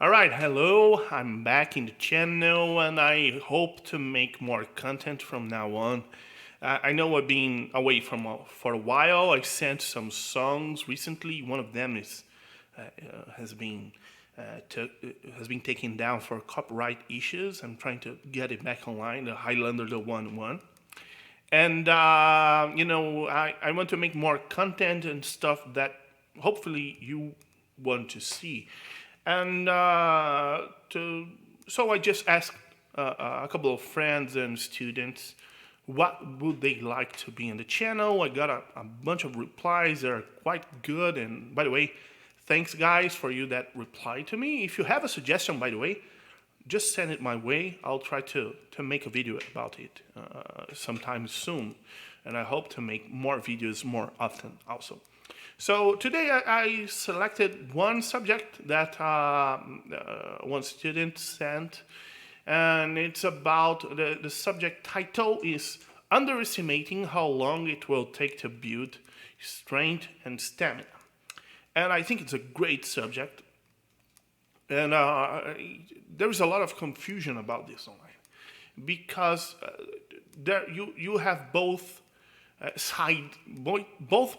Alright, hello, I'm back in the channel and I hope to make more content from now on. I know I've been away for a while. I sent some songs recently. One of them is has been to, has been taken down for copyright issues. I'm trying to get it back online, the Highlander the One. And I want to make more content and stuff that hopefully you want to see. And to so I just asked a couple of friends and students what would they like to be in the channel. I got a bunch of replies that are quite good. And by the way, thanks guys for you that replied to me. If you have a suggestion, by the way, just send it my way. I'll try to make a video about it sometime soon. And I hope to make more videos more often also. So today I selected one subject that one student sent, and it's about the subject title is underestimating how long it will take to build strength and stamina. And I think it's a great subject. And there's a lot of confusion about this online because there you have both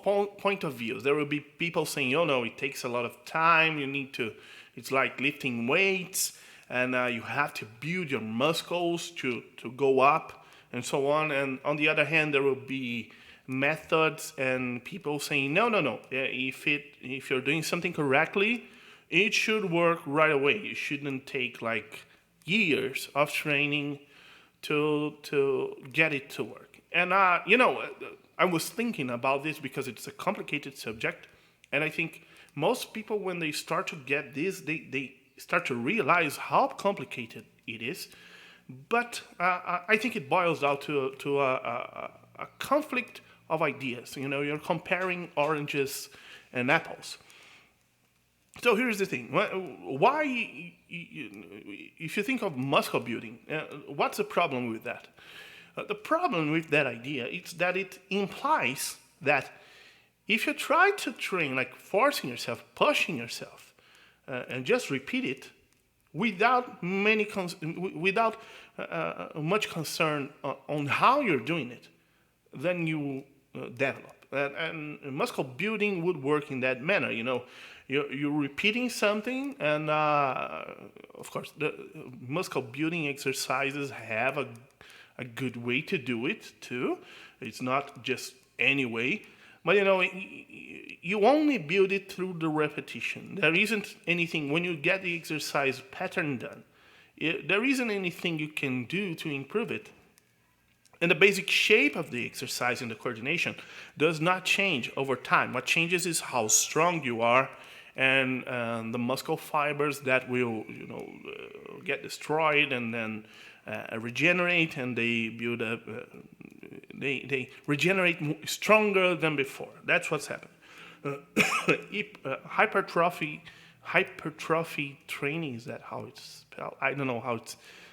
point of views. There will be people saying, "Oh no, it takes a lot of time. You need to. It's like lifting weights, and you have to build your muscles to go up and so on." And on the other hand, there will be methods and people saying, "No, no, no. If you're doing something correctly, it should work right away. It shouldn't take like years of training to get it to work." And I was thinking about this because it's a complicated subject, and I think most people when they start to get this, they start to realize how complicated it is. But I think it boils down to a conflict of ideas. You know, you're comparing oranges and apples. So here's the thing. Why, if you think of muscle building, what's the problem with that? The problem with that idea is that it implies that if you try to train, like forcing yourself, pushing yourself, and just repeat it without without much concern on how you're doing it, then you develop. And muscle building would work in that manner. You know, you're repeating something, and of course, the muscle building exercises have a good way to do it too. It's not just any way, but you know, you only build it through the repetition. There isn't anything when you get the exercise pattern done. There isn't anything you can do to improve it. And the basic shape of the exercise and the coordination does not change over time. What changes is how strong you are and the muscle fibers that will, get destroyed and then regenerate, and they build up. They regenerate stronger than before. That's what's happened. Hypertrophy training, is that how it's spelled? I don't know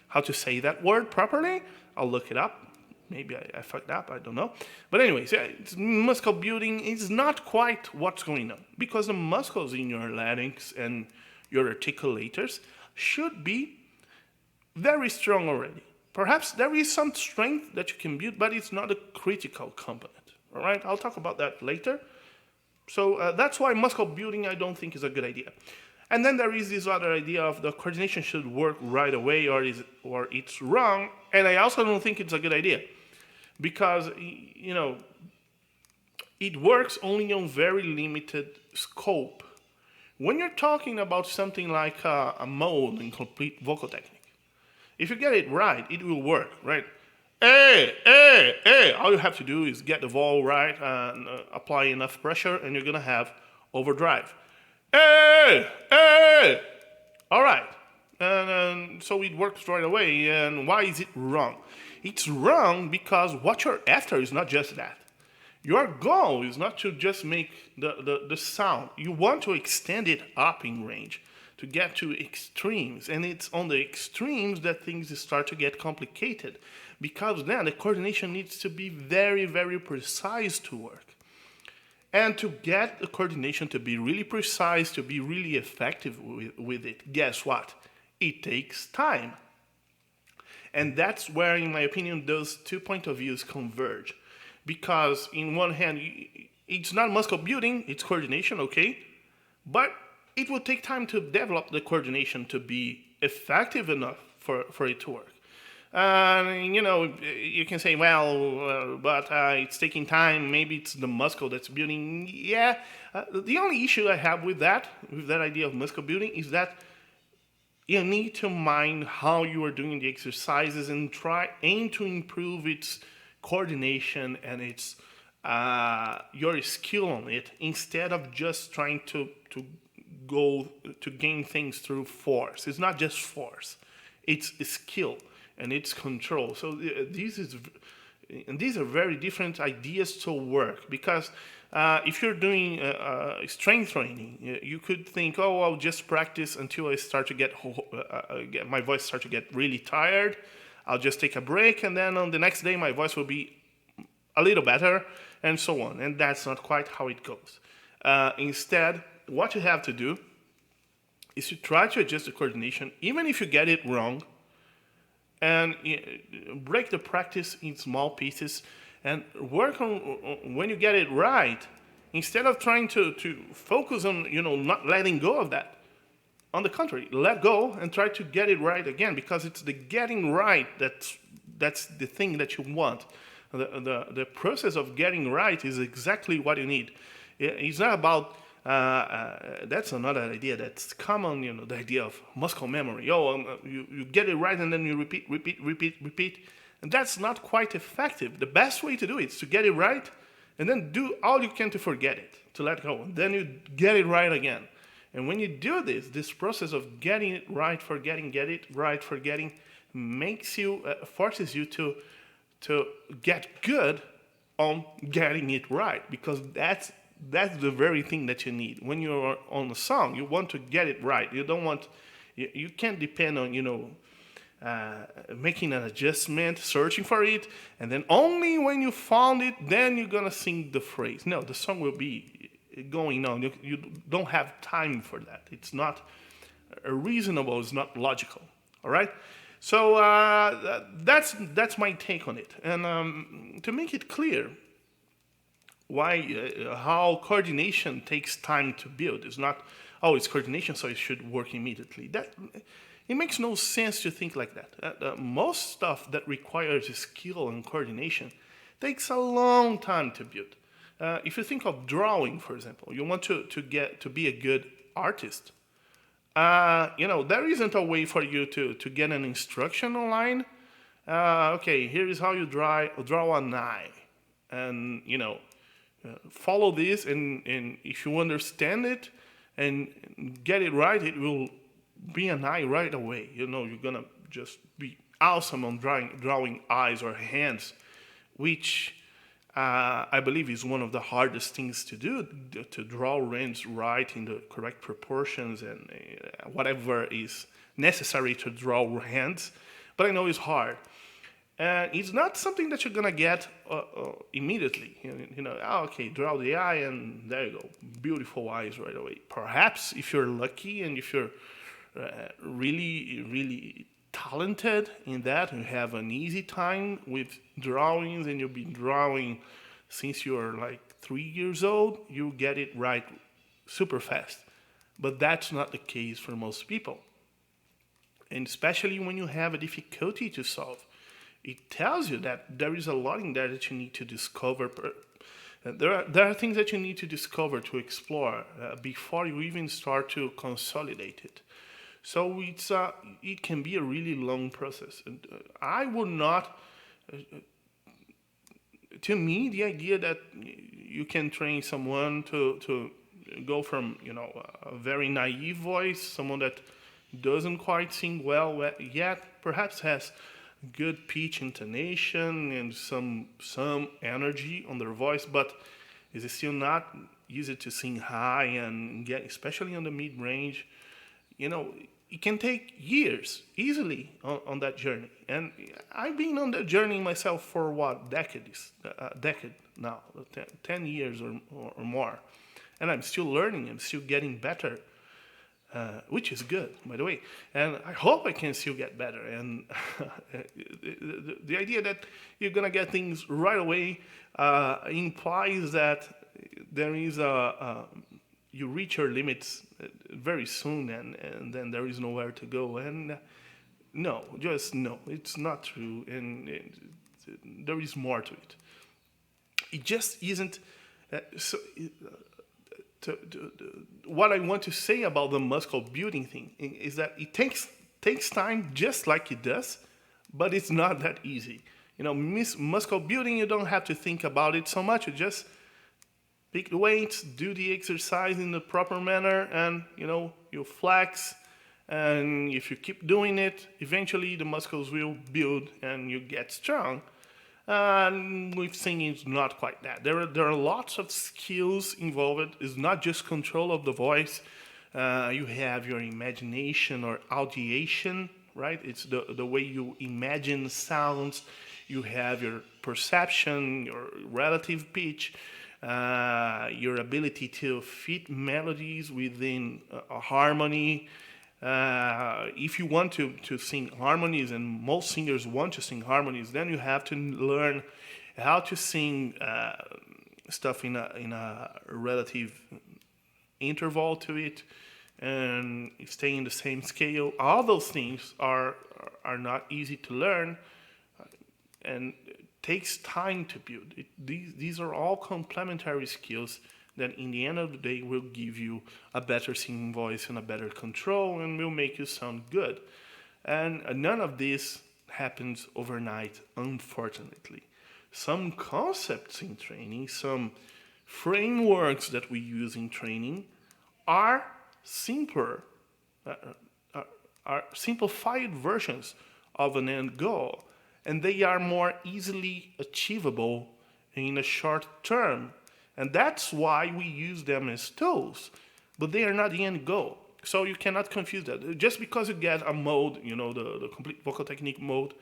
how to say that word properly. I'll look it up. Maybe I fucked up, I don't know. But anyways, muscle building is not quite what's going on, because the muscles in your larynx and your articulators should be very strong already. Perhaps there is some strength that you can build, but it's not a critical component. All right, I'll talk about that later. So that's why muscle building I don't think is a good idea. And then there is this other idea of the coordination should work right away, or it's wrong. And I also don't think it's a good idea, because it works only on very limited scope. When you're talking about something like a mode in complete vocal technique, if you get it right, it will work, right? Hey, hey, hey. All you have to do is get the vowel right and apply enough pressure, and you're gonna have overdrive. Hey, hey. All right. And so it works right away. And why is it wrong? It's wrong because what you're after is not just that. Your goal is not to just make the sound. You want to extend it up in range to get to extremes. And it's on the extremes that things start to get complicated, because then the coordination needs to be very, very precise to work. And to get the coordination to be really precise, to be really effective with it, guess what? It takes time. And that's where, in my opinion, those two point of views converge. Because in one hand, it's not muscle building, it's coordination, okay? But it will take time to develop the coordination to be effective enough for it to work. You can say, well, but it's taking time. Maybe it's the muscle that's building. Yeah. The only issue I have with that idea of muscle building, is that you need to mind how you are doing the exercises and aim to improve its coordination and its your skill on it, instead of just trying to go to gain things through force. It's not just force; it's skill and it's control. So these are very different ideas to work, because if you're doing strength training, you could think, oh, I'll just practice until I start to get my voice start to get really tired. I'll just take a break, and then on the next day my voice will be a little better, and so on. And that's not quite how it goes. Instead, what you have to do is to try to adjust the coordination, even if you get it wrong, and break the practice in small pieces, and work on when you get it right, instead of trying to focus on not letting go of that. On the contrary, let go and try to get it right again, because it's the getting right that's the thing that you want. The process of getting right is exactly what you need. It's not about that's another idea that's common, the idea of muscle memory. You get it right and then you repeat. And that's not quite effective. The best way to do it is to get it right and then do all you can to forget it, to let go. And then you get it right again. And when you do this process of getting it right, forgetting, get it right, forgetting, makes you, forces you to get good on getting it right, because that's the very thing that you need. When you're on a song, you want to get it right. You can't depend on, making an adjustment, searching for it, and then only when you found it, then you're gonna sing the phrase. No, the song will be going on. You don't have time for that. It's not reasonable. It's not logical. All right. So that's my take on it. And to make it clear, how coordination takes time to build. It's not, it's coordination, so it should work immediately. It makes no sense to think like that. Most stuff that requires skill and coordination takes a long time to build. If you think of drawing, for example, you want to be a good artist. There isn't a way for you to get an instruction online. Okay, here is how you draw an eye, and follow this, and if you understand it and get it right, it will be an eye right away. You're gonna just be awesome on drawing eyes or hands, which I believe is one of the hardest things to do, to draw hands right in the correct proportions and whatever is necessary to draw hands. But I know it's hard. And it's not something that you're gonna get immediately. Okay, draw the eye, and there you go, beautiful eyes right away. Perhaps if you're lucky and if you're really, really talented in that, and have an easy time with drawings, and you've been drawing since you're like 3 years old, you get it right super fast. But that's not the case for most people. And especially when you have a difficulty to solve, it tells you that there is a lot in there that you need to discover. There are things that you need to discover, to explore, before you even start to consolidate it. So it can be a really long process. And I would not, to me, the idea that you can train someone to go from, a very naive voice, someone that doesn't quite sing well yet, perhaps has good pitch, intonation, and some energy on their voice, but is still not easy to sing high and get, especially on the mid range. it can take years easily on that journey. And I've been on that journey myself for what, decade now, 10 years or more. And I'm still learning, I'm still getting better, which is good, by the way. And I hope I can still get better. And the idea that you're going to get things right away implies that there is you reach your limits very soon, and then there is nowhere to go. And no, just no, it's not true. And there is more to it. It just isn't. What I want to say about the muscle building thing is that it takes time, just like it does, but it's not that easy. Muscle building, you don't have to think about it so much. You just pick the weights, do the exercise in the proper manner, and you flex. And if you keep doing it, eventually the muscles will build and you get strong. And with singing, it's not quite that. There are lots of skills involved. It's not just control of the voice. You have your imagination or audiation, right? It's the way you imagine sounds. You have your perception, your relative pitch, your ability to fit melodies within a harmony. If you want to sing harmonies, and most singers want to sing harmonies, then you have to learn how to sing stuff in a relative interval to it, and stay in the same scale. All those things are not easy to learn, and it takes time to build. These are all complementary skills that in the end of the day will give you a better singing voice and a better control, and will make you sound good. And none of this happens overnight, unfortunately. Some concepts in training, some frameworks that we use in training are simpler, are simplified versions of an end goal, and they are more easily achievable in a short term. And that's why we use them as tools, but they are not the end goal. So you cannot confuse that. Just because you get a mode, the complete vocal technique mode,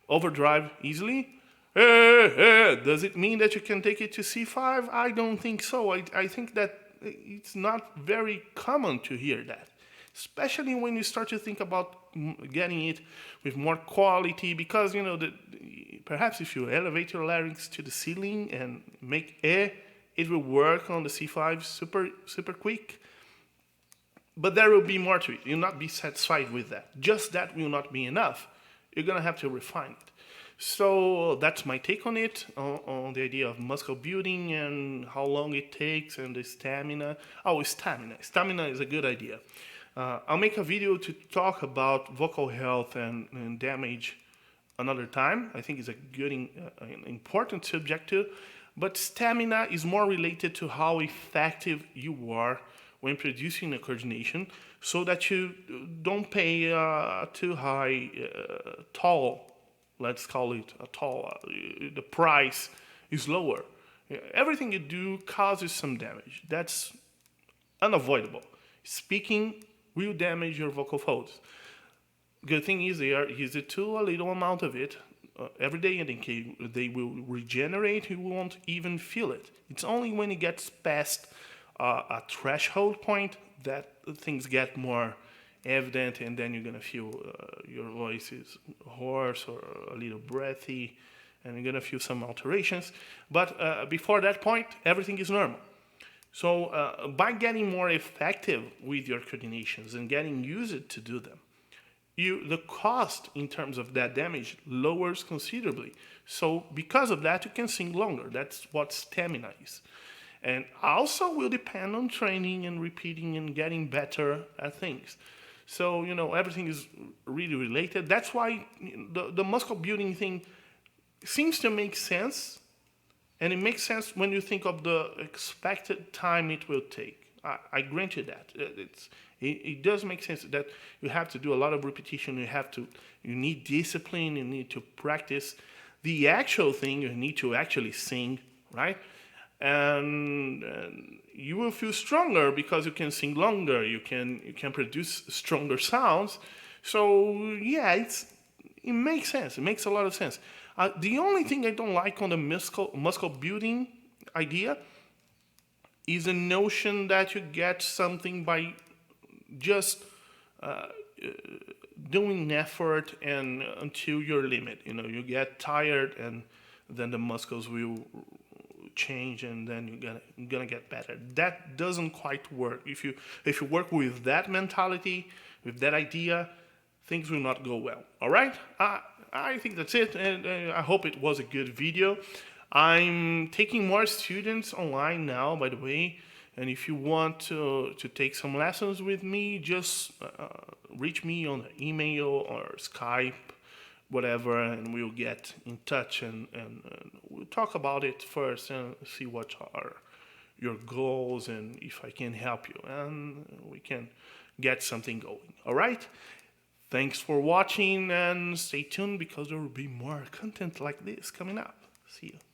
overdrive easily, does it mean that you can take it to C5? I don't think so. I think that it's not very common to hear that, especially when you start to think about getting it with more quality, because, perhaps if you elevate your larynx to the ceiling and make it will work on the C5 super quick, but there will be more to it. You'll not be satisfied with that. Just that will not be enough. You're going to have to refine it. So that's my take on it, on the idea of muscle building and how long it takes, and the stamina. Stamina. Stamina is a good idea. I'll make a video to talk about vocal health and damage another time. I think it's a good, an important subject too. But stamina is more related to how effective you are when producing a coordination, so that you don't pay too high toll. Let's call it a toll. The price is lower. Everything you do causes some damage. That's unavoidable. Speaking will damage your vocal folds. Good thing is they are easy to a little amount of it every day, and they will regenerate. You won't even feel it. It's only when it gets past a threshold point that things get more evident, and then you're gonna feel your voice is hoarse or a little breathy, and you're gonna feel some alterations. But before that point, everything is normal. So by getting more effective with your coordinations and getting used to do them, the cost in terms of that damage lowers considerably. So because of that, you can sing longer. That's what stamina is. And also will depend on training and repeating and getting better at things. So, everything is really related. That's why the muscle building thing seems to make sense. And it makes sense when you think of the expected time it will take. I grant you that. It does make sense that you have to do a lot of repetition. You need discipline. You need to practice. The actual thing, you need to actually sing, right? and you will feel stronger because you can sing longer. You can produce stronger sounds. So yeah, it makes sense. It makes a lot of sense. The only thing I don't like on the muscle building idea is the notion that you get something by just doing effort and until your limit. You get tired, and then the muscles will change, and then you're gonna get better. That doesn't quite work. If you work with that mentality, with that idea, things will not go well. All right. I think that's it, and I hope it was a good video. I'm taking more students online now, by the way. And if you want to take some lessons with me, just reach me on email or Skype, whatever, and we'll get in touch, and we'll talk about it first and see what are your goals and if I can help you, and we can get something going. All right? Thanks for watching, and stay tuned because there will be more content like this coming up. See you.